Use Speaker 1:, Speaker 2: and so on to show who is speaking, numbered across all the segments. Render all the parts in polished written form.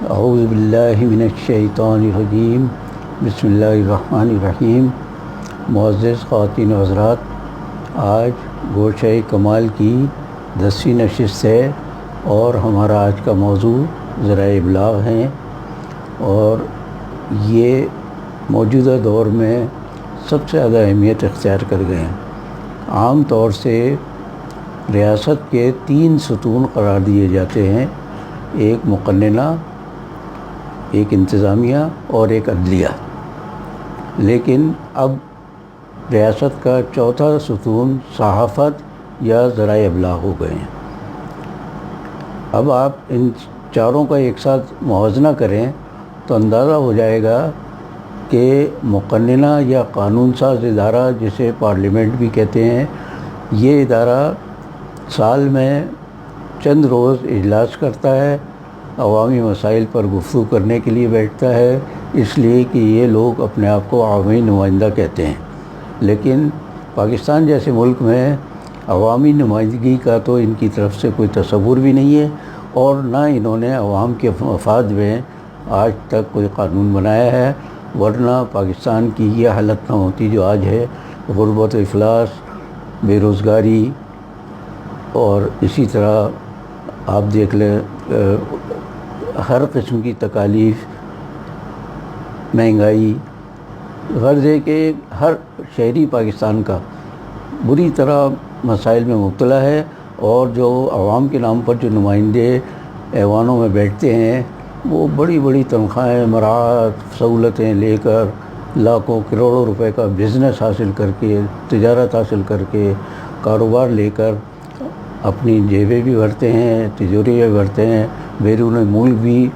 Speaker 1: اعوذ باللہ من الشیطان الرجیم، بسم اللہ الرحمن الرحیم۔ معزز خواتین و حضرات، آج گوشہ کمال کی 10ویں نشست ہے اور ہمارا آج کا موضوع ذرائع ابلاغ ہیں، اور یہ موجودہ دور میں سب سے زیادہ اہمیت اختیار کر گئے ہیں۔ عام طور سے ریاست کے 3 ستون قرار دیے جاتے ہیں، ایک مقننہ، ایک انتظامیہ اور ایک عدلیہ، لیکن اب ریاست کا چوتھا ستون صحافت یا ذرائع ابلاغ ہو گئے ہیں۔ اب آپ ان چاروں کا ایک ساتھ موازنہ کریں تو اندازہ ہو جائے گا کہ مقننہ یا قانون ساز ادارہ، جسے پارلیمنٹ بھی کہتے ہیں، یہ ادارہ سال میں چند روز اجلاس کرتا ہے، عوامی مسائل پر گفتگو کرنے کے لیے بیٹھتا ہے، اس لیے کہ یہ لوگ اپنے آپ کو عوامی نمائندہ کہتے ہیں۔ لیکن پاکستان جیسے ملک میں عوامی نمائندگی کا تو ان کی طرف سے کوئی تصور بھی نہیں ہے، اور نہ انہوں نے عوام کے مفاد میں آج تک کوئی قانون بنایا ہے، ورنہ پاکستان کی یہ حالت نہ ہوتی جو آج ہے۔ غربت و افلاس، بے روزگاری، اور اسی طرح آپ دیکھ لیں ہر قسم کی تکالیف، مہنگائی، غرض ہے کہ ہر شہری پاکستان کا بری طرح مسائل میں مبتلا ہے، اور جو عوام کے نام پر جو نمائندے ایوانوں میں بیٹھتے ہیں وہ بڑی بڑی تنخواہیں، مراعات، سہولتیں لے کر لاکھوں کروڑوں روپے کا بزنس حاصل کر کے، تجارت حاصل کر کے، کاروبار لے کر اپنی جیبیں بھی بھرتے ہیں، تجوریاں بھی بھرتے ہیں، بیرون ملک بھی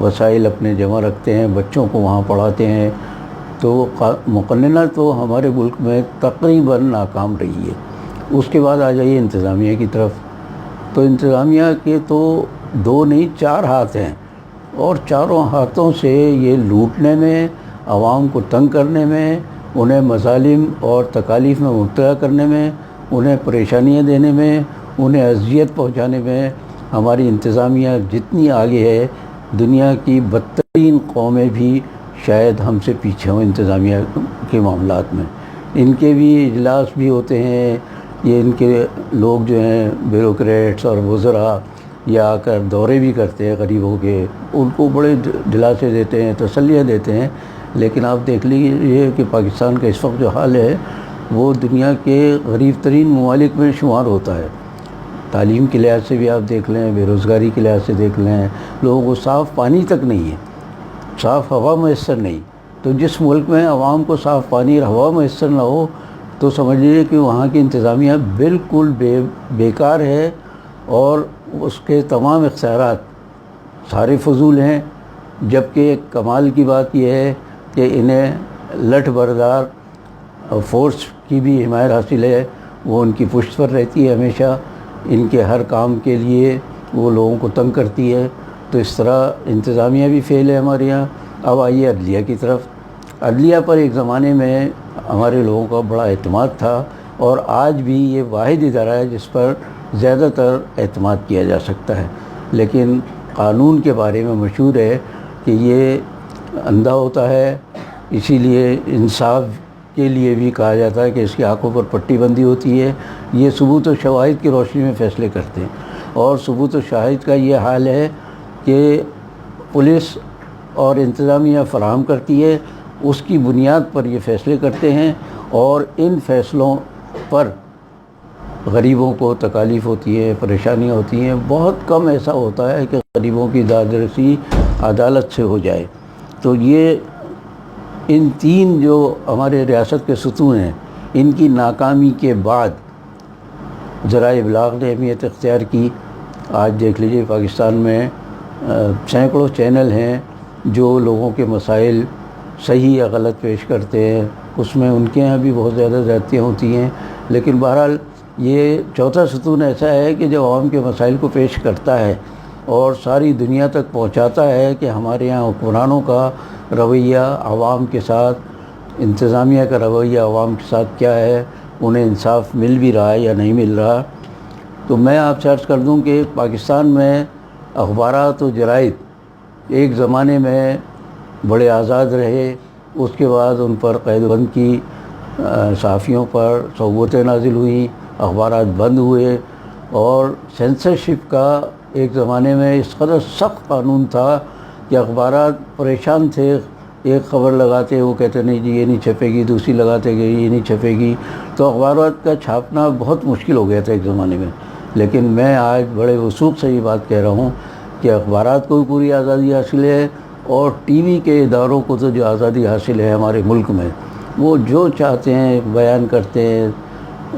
Speaker 1: وسائل اپنے جمع رکھتے ہیں، بچوں کو وہاں پڑھاتے ہیں۔ تو مقننہ تو ہمارے ملک میں تقریباً ناکام رہی ہے۔ اس کے بعد آ جائیے انتظامیہ کی طرف، تو انتظامیہ کے تو 2 نہیں 4 ہاتھ ہیں، اور چاروں ہاتھوں سے یہ لوٹنے میں، عوام کو تنگ کرنے میں، انہیں مظالم اور تکالیف میں مبتلا کرنے میں، انہیں پریشانیاں دینے میں، انہیں اذیت پہنچانے میں ہماری انتظامیہ جتنی آگے ہے، دنیا کی بدترین قومیں بھی شاید ہم سے پیچھے ہوں انتظامیہ کے معاملات میں۔ ان کے بھی اجلاس بھی ہوتے ہیں، یہ ان کے لوگ جو ہیں بیوروکریٹس اور وزراء، یہ آ کر دورے بھی کرتے ہیں غریبوں کے، ان کو بڑے دلاسے دیتے ہیں، تسلیاں دیتے ہیں، لیکن آپ دیکھ لیجیے کہ پاکستان کا اس وقت جو حال ہے وہ دنیا کے غریب ترین ممالک میں شمار ہوتا ہے۔ تعلیم کے لحاظ سے بھی آپ دیکھ لیں، بے روزگاری کے لحاظ سے دیکھ لیں، لوگوں کو صاف پانی تک نہیں ہے، صاف ہوا میسر نہیں۔ تو جس ملک میں عوام کو صاف پانی اور ہوا میسر نہ ہو تو سمجھ لیجیے کہ وہاں کی انتظامیہ بالکل بیکار ہے، اور اس کے تمام اختیارات سارے فضول ہیں۔ جبکہ کمال کی بات یہ ہے کہ انہیں لٹھ بردار فورس کی بھی حمایت حاصل ہے، وہ ان کی پشت پر رہتی ہے ہمیشہ، ان کے ہر کام کے لیے وہ لوگوں کو تنگ کرتی ہے۔ تو اس طرح انتظامیہ بھی فیل ہے ہمارے یہاں۔ اب آئیے عدلیہ کی طرف۔ عدلیہ پر ایک زمانے میں ہمارے لوگوں کا بڑا اعتماد تھا، اور آج بھی یہ واحد ادارہ ہے جس پر زیادہ تر اعتماد کیا جا سکتا ہے، لیکن قانون کے بارے میں مشہور ہے کہ یہ اندھا ہوتا ہے، اسی لیے انصاف کے لیے بھی کہا جاتا ہے کہ اس کی آنکھوں پر پٹی بندھی ہوتی ہے۔ یہ ثبوت و شواہد کی روشنی میں فیصلے کرتے ہیں، اور ثبوت و شواہد کا یہ حال ہے کہ پولیس اور انتظامیہ فراہم کرتی ہے، اس کی بنیاد پر یہ فیصلے کرتے ہیں، اور ان فیصلوں پر غریبوں کو تکالیف ہوتی ہے، پریشانیاں ہوتی ہیں۔ بہت کم ایسا ہوتا ہے کہ غریبوں کی داد رسی عدالت سے ہو جائے۔ تو یہ ان 3 جو ہمارے ریاست کے ستون ہیں، ان کی ناکامی کے بعد ذرائع ابلاغ نے اہمیت اختیار کی۔ آج دیکھ لیجیے پاکستان میں سینکڑوں چینل ہیں جو لوگوں کے مسائل صحیح یا غلط پیش کرتے ہیں، اس میں ان کے یہاں بھی بہت زیادہ زیادتیاں ہوتی ہیں، لیکن بہرحال یہ چوتھا ستون ایسا ہے کہ جو عوام کے مسائل کو پیش کرتا ہے اور ساری دنیا تک پہنچاتا ہے کہ ہمارے یہاں حکمرانوں کا رویہ عوام کے ساتھ، انتظامیہ کا رویہ عوام کے ساتھ کیا ہے، انہیں انصاف مل بھی رہا ہے یا نہیں مل رہا۔ تو میں آپ سے عرض کر دوں کہ پاکستان میں اخبارات و جرائد ایک زمانے میں بڑے آزاد رہے، اس کے بعد ان پر قید و بند کی، صحافیوں پر صعوبتیں نازل ہوئیں، اخبارات بند ہوئے، اور سینسرشپ کا ایک زمانے میں اس قدر سخت قانون تھا کہ اخبارات پریشان تھے، ایک خبر لگاتے وہ کہتے نہیں جی یہ نہیں چھپے گی، دوسری لگاتے کہ یہ نہیں چھپے گی، تو اخبارات کا چھاپنا بہت مشکل ہو گیا تھا ایک زمانے میں۔ لیکن میں آج بڑے وثوق سے یہ بات کہہ رہا ہوں کہ اخبارات کو بھی پوری آزادی حاصل ہے، اور ٹی وی کے اداروں کو تو جو آزادی حاصل ہے ہمارے ملک میں، وہ جو چاہتے ہیں بیان کرتے ہیں،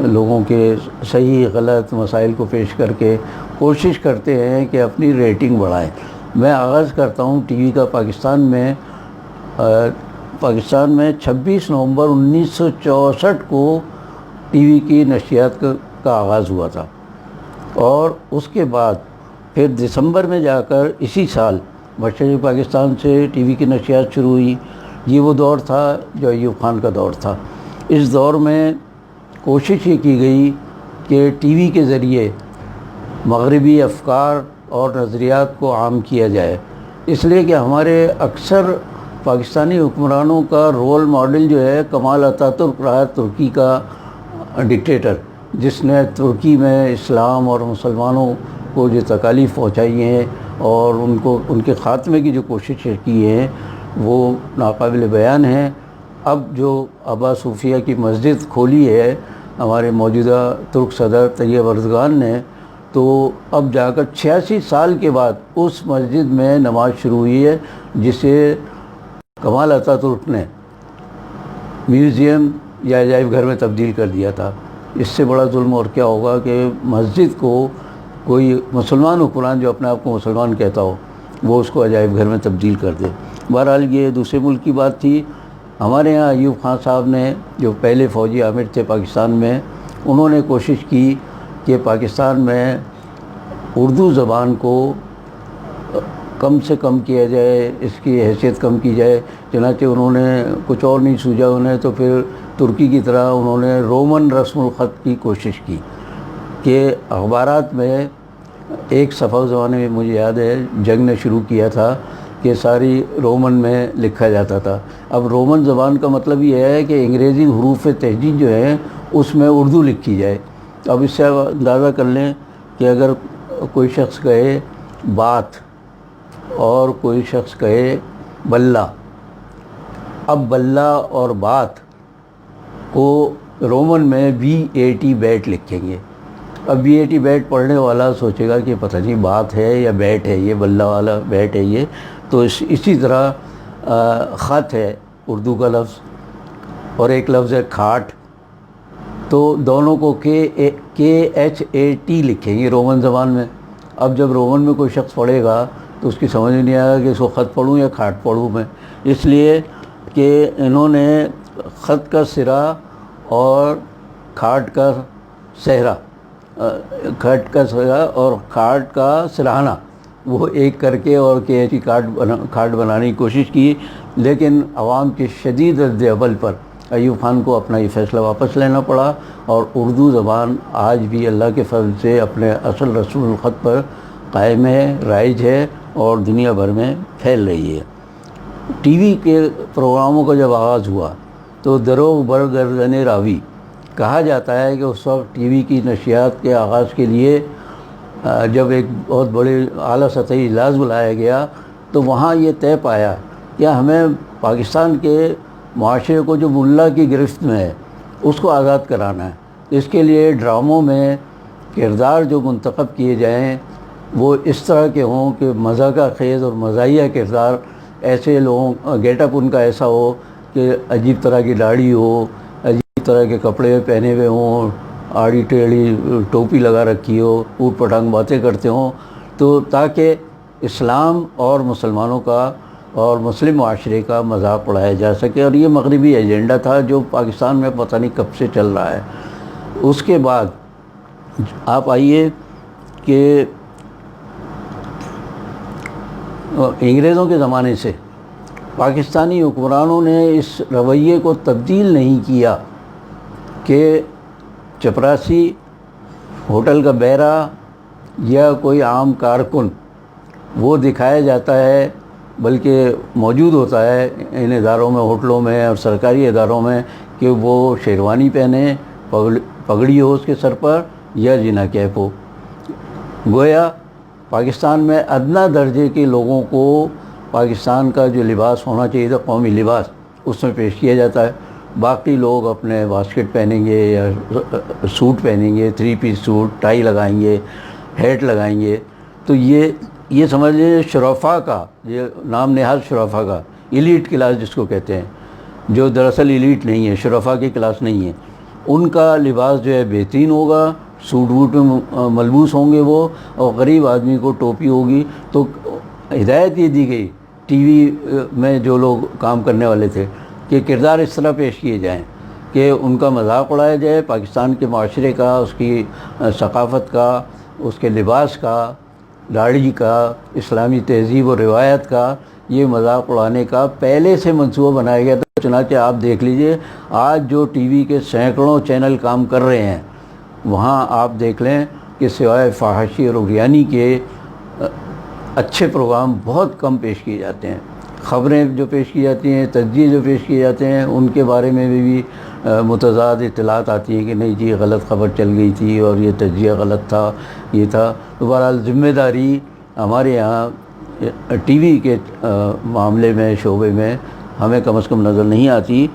Speaker 1: لوگوں کے صحیح غلط مسائل کو پیش کر کے کوشش کرتے ہیں کہ اپنی ریٹنگ بڑھائیں۔ میں آغاز کرتا ہوں ٹی وی کا۔ پاکستان میں 26 نومبر 1964 کو ٹی وی کی نشریات کا آغاز ہوا تھا، اور اس کے بعد پھر دسمبر میں جا کر اسی سال مشرقی پاکستان سے ٹی وی کی نشریات شروع ہوئی۔ یہ وہ دور تھا جو ایوب خان کا دور تھا۔ اس دور میں کوشش یہ کی گئی کہ ٹی وی کے ذریعے مغربی افکار اور نظریات کو عام کیا جائے، اس لیے کہ ہمارے اکثر پاکستانی حکمرانوں کا رول ماڈل جو ہے کمال اتاترک رہا، ترکی کا ڈکٹیٹر، جس نے ترکی میں اسلام اور مسلمانوں کو جو تکالیف پہنچائی ہیں اور ان کے خاتمے کی جو کوششیں کی ہیں وہ ناقابل بیان ہیں۔ اب جو آبا صوفیہ کی مسجد کھولی ہے ہمارے موجودہ ترک صدر طیب اردگان نے، تو اب جا کر 86 سال کے بعد اس مسجد میں نماز شروع ہوئی ہے، جسے کمال اتاترک نے میوزیم یا عجائب گھر میں تبدیل کر دیا تھا۔ اس سے بڑا ظلم اور کیا ہوگا کہ مسجد کو کوئی مسلمان حکمران جو اپنے آپ کو مسلمان کہتا ہو وہ اس کو عجائب گھر میں تبدیل کر دے۔ بہرحال یہ دوسرے ملک کی بات تھی۔ ہمارے ہاں ایوب خان صاحب نے، جو پہلے فوجی عامر تھے پاکستان میں، انہوں نے کوشش کی کہ پاکستان میں اردو زبان کو کم سے کم کیا جائے، اس کی حیثیت کم کی جائے۔ چنانچہ انہوں نے کچھ اور نہیں سوجا انہیں، تو پھر ترکی کی طرح انہوں نے رومن رسم الخط کی کوشش کی کہ اخبارات میں ایک صفحہ زمانے میں مجھے یاد ہے جنگ نے شروع کیا تھا کہ ساری رومن میں لکھا جاتا تھا۔ اب رومن زبان کا مطلب یہ ہے کہ انگریزی حروف تہجید جو ہیں اس میں اردو لکھی جائے۔ اب اس سے اندازہ کر لیں کہ اگر کوئی شخص کہے بات اور کوئی شخص کہے بلہ، اب بلہ اور بات کو رومن میں BAT بیٹ لکھیں گے۔ اب BAT بیٹ پڑھنے والا سوچے گا کہ پتہ نہیں بات ہے یا بیٹ ہے، یہ بلہ والا بیٹ ہے یہ۔ تو اسی طرح خط ہے اردو کا لفظ، اور ایک لفظ ہے کھاٹ، تو دونوں کو KHAT لکھیں گے رومن زبان میں۔ اب جب رومن میں کوئی شخص پڑھے گا تو اس کی سمجھ نہیں آئے گا کہ اس کو خط پڑھوں یا کھاٹ پڑھوں میں، اس لیے کہ انہوں نے خط کا سرا اور کھاٹ کا صحرا، کھٹ کا سرا اور کھاٹ کا سرہانہ وہ ایک کر کے اور کھاٹ بنانے کی کوشش کی، لیکن عوام کے شدید رد عمل پر ایوب خان کو اپنا یہ فیصلہ واپس لینا پڑا، اور اردو زبان آج بھی اللہ کے فضل سے اپنے اصل رسم الخط پر قائم ہے، رائج ہے، اور دنیا بھر میں پھیل رہی ہے۔ ٹی وی کے پروگراموں کا جب آغاز ہوا تو دروغ بر گردن راوی کہا جاتا ہے کہ اس وقت ٹی وی کی نشریات کے آغاز کے لیے جب ایک بہت بڑے اعلیٰ سطحی اجلاس بلایا گیا تو وہاں یہ طے پایا کہ ہمیں پاکستان کے معاشرے کو جو ملا کی گرفت میں ہے اس کو آزاد کرانا ہے۔ اس کے لیے ڈراموں میں کردار جو منتخب کیے جائیں وہ اس طرح کے ہوں کہ مضحکہ خیز اور مزاحیہ کردار، ایسے لوگوں گیٹ اپ ان کا ایسا ہو کہ عجیب طرح کی داڑھی ہو، عجیب طرح کے کپڑے پہنے ہوئے ہوں، آڑی ٹیڑھی ٹوپی لگا رکھی ہو، اوٹ پٹانگ باتیں کرتے ہوں، تو تاکہ اسلام اور مسلمانوں کا اور مسلم معاشرے کا مذاق اڑایا جا سکے۔ اور یہ مغربی ایجنڈا تھا جو پاکستان میں پتہ نہیں کب سے چل رہا ہے۔ اس کے بعد آپ آئیے کہ انگریزوں کے زمانے سے پاکستانی حکمرانوں نے اس رویے کو تبدیل نہیں کیا کہ چپراسی، ہوٹل کا بیرا یا کوئی عام کارکن وہ دکھایا جاتا ہے بلکہ موجود ہوتا ہے ان اداروں میں، ہوٹلوں میں اور سرکاری اداروں میں کہ وہ شیروانی پہنے، پگڑی ہو اس کے سر پر یا جینا کیپ ہو۔ گویا پاکستان میں ادنیٰ درجے کے لوگوں کو پاکستان کا جو لباس ہونا چاہیے تھا، قومی لباس، اس میں پیش کیا جاتا ہے۔ باقی لوگ اپنے واسکٹ پہنیں گے یا سوٹ پہنیں گے، 3 پیس سوٹ، ٹائی لگائیں گے، ہیٹ لگائیں گے، تو یہ سمجھ لیجیے شرفا کا، یہ نام نہاد شرفا کا، ایلیٹ کلاس جس کو کہتے ہیں، جو دراصل ایلیٹ نہیں ہے، شرفا کی کلاس نہیں ہے، ان کا لباس جو ہے بہترین ہوگا، سوٹ ووٹ میں ملبوس ہوں گے وہ، اور غریب آدمی کو ٹوپی ہوگی۔ تو ہدایت یہ دی گئی ٹی وی میں جو لوگ کام کرنے والے تھے کہ کردار اس طرح پیش کیے جائیں کہ ان کا مذاق اڑایا جائے، پاکستان کے معاشرے کا، اس کی ثقافت کا، اس کے لباس کا، داڑھی کا، اسلامی تہذیب و روایت کا یہ مذاق اڑانے کا پہلے سے منصوبہ بنایا گیا تھا۔ چنانچہ آپ دیکھ لیجئے آج جو ٹی وی کے سینکڑوں چینل کام کر رہے ہیں، وہاں آپ دیکھ لیں کہ سوائے فحاشی اور عریانی کے اچھے پروگرام بہت کم پیش کیے جاتے ہیں۔ خبریں جو پیش کی جاتی ہیں، تجزیے جو پیش کیے جاتے ہیں، ان کے بارے میں بھی متضاد اطلاعات آتی ہیں کہ نہیں جی غلط خبر چل گئی تھی اور یہ تجزیہ غلط تھا، یہ تھا۔ تو بہرحال ذمہ داری ہمارے یہاں ٹی وی کے معاملے میں، شعبے میں ہمیں کم از کم نظر نہیں آتی،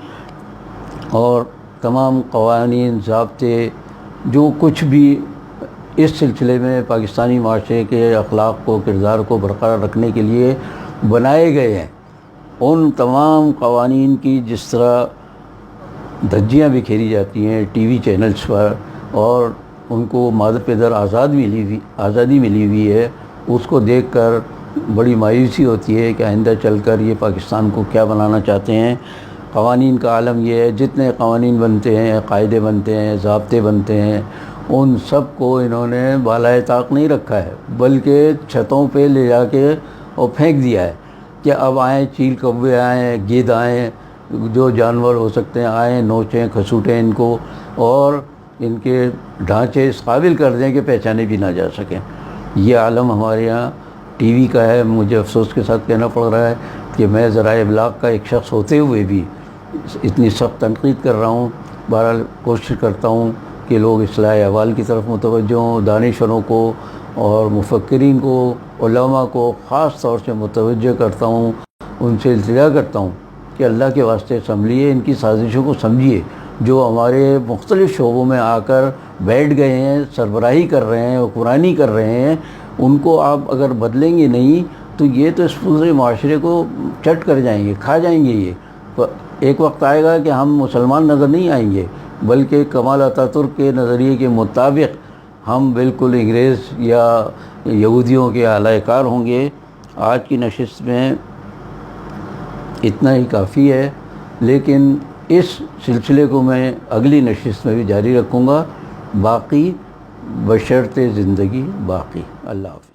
Speaker 1: اور تمام قوانین، ضابطے، جو کچھ بھی اس سلسلے میں پاکستانی معاشرے کے اخلاق کو، کردار کو برقرار رکھنے کے لیے بنائے گئے ہیں، ان تمام قوانین کی جس طرح دھجیاں بکھیری جاتی ہیں ٹی وی چینلز پر، اور ان کو مادر پدر آزادی ملی ہوئی ہے، اس کو دیکھ کر بڑی مایوسی ہوتی ہے کہ آئندہ چل کر یہ پاکستان کو کیا بنانا چاہتے ہیں۔ قوانین کا عالم یہ ہے، جتنے قوانین بنتے ہیں، قاعدے بنتے ہیں، ضابطے بنتے ہیں، ان سب کو انہوں نے بالائے طاق نہیں رکھا ہے، بلکہ چھتوں پہ لے جا کے اور پھینک دیا ہے کہ اب آئیں چیل کوے آئیں، گید آئیں، جو جانور ہو سکتے ہیں آئیں، نوچیں کھسوٹیں ان کو، اور ان کے ڈھانچے اس قابل کر دیں کہ پہچانے بھی نہ جا سکیں۔ یہ عالم ہمارے یہاں ٹی وی کا ہے۔ مجھے افسوس کے ساتھ کہنا پڑ رہا ہے کہ میں ذرائع ابلاغ کا ایک شخص ہوتے ہوئے بھی اتنی سخت تنقید کر رہا ہوں۔ بہرحال کوشش کرتا ہوں کہ لوگ اصلاح احوال کی طرف متوجہ ہوں، دانشوروں کو اور مفکرین کو، علماء کو خاص طور سے متوجہ کرتا ہوں، ان سے التجا کرتا ہوں کہ اللہ کے واسطے سنبھلیے، ان کی سازشوں کو سمجھیے، جو ہمارے مختلف شعبوں میں آ کر بیٹھ گئے ہیں، سربراہی کر رہے ہیں، حکمرانی کر رہے ہیں، ان کو آپ اگر بدلیں گے نہیں تو یہ تو اس پورے معاشرے کو چٹ کر جائیں گے، کھا جائیں گے۔ یہ ایک وقت آئے گا کہ ہم مسلمان نظر نہیں آئیں گے، بلکہ کمال اتاترک کے نظریے کے مطابق ہم بالکل انگریز یا یہودیوں کے اعلی کار ہوں گے۔ آج کی نشست میں اتنا ہی کافی ہے، لیکن اس سلسلے کو میں اگلی نشست میں بھی جاری رکھوں گا، باقی بشرط زندگی باقی۔ اللہ حافظ۔